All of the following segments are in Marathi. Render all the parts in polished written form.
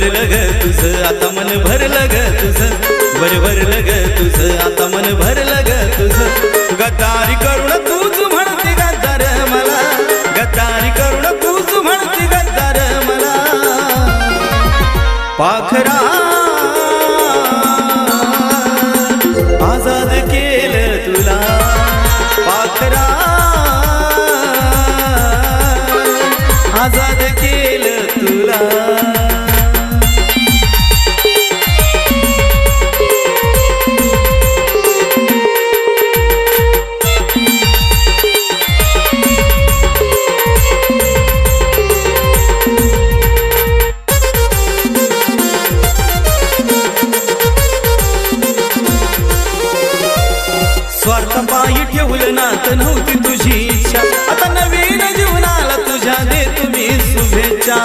भरलं ग तुझं आता मन भरलं ग तुझं भरलं ग तुझं आता मन भरलं ग तुझं गद्दारी करून तूच म्हणते गद्दार मला गद्दारी करून तूच म्हणते गद्दार मला पाखरा आजाद केलं तुला पाखरा आजाद केलं तुला स्वार्थपायी ठेवलं नात नव्हती तुझी इच्छा आता नवीन जीवनाला तुझ्या देतो मी शुभेच्छा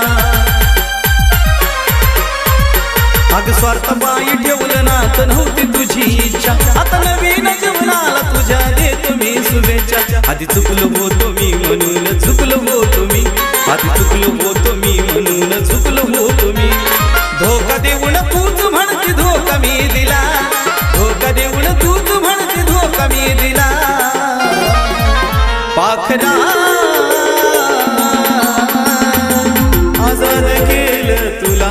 अग स्वार्थपायी ठेवलं नात नव्हती तुझी इच्छा आता नवीन जीवनाला तुझ्या देतो मी शुभेच्छा आधी चुकलो होतो मी म्हणून चुकलो होतो मी आधी चुकलो होतो मी म्हणून चुकलो होतो मी धोका देऊन तूच म्हणते धोका मी दिला धोका देऊन तूच म्हणते धोका मी दिला पाखरा आजाद केलं तुला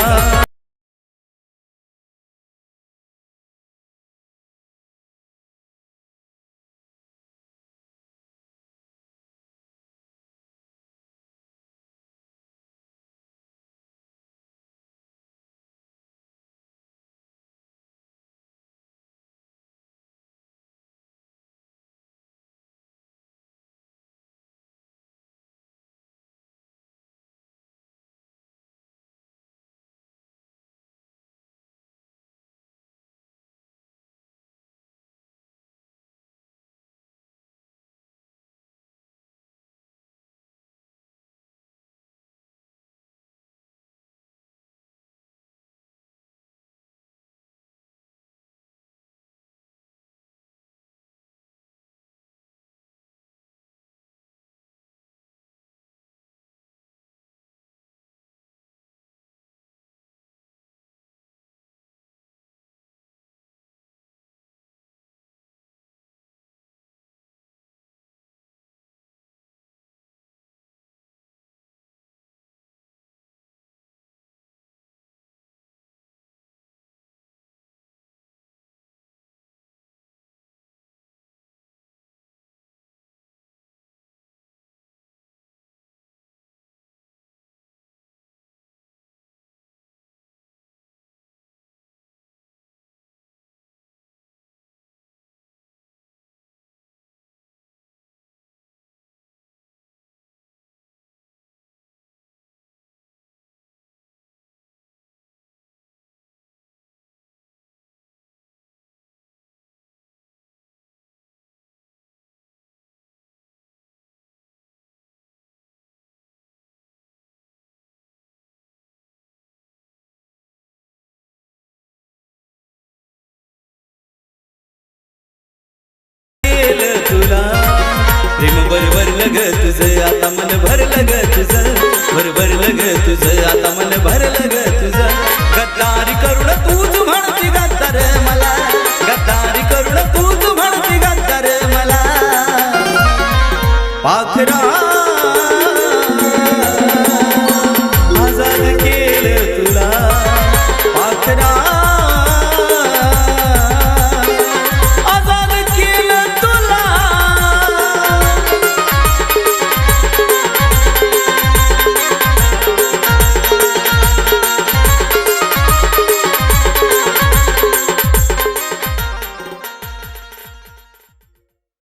तुला प्रेम भरलं ग तुझं आता मन भरलं ग तुझं भरलं ग तुझं आता मन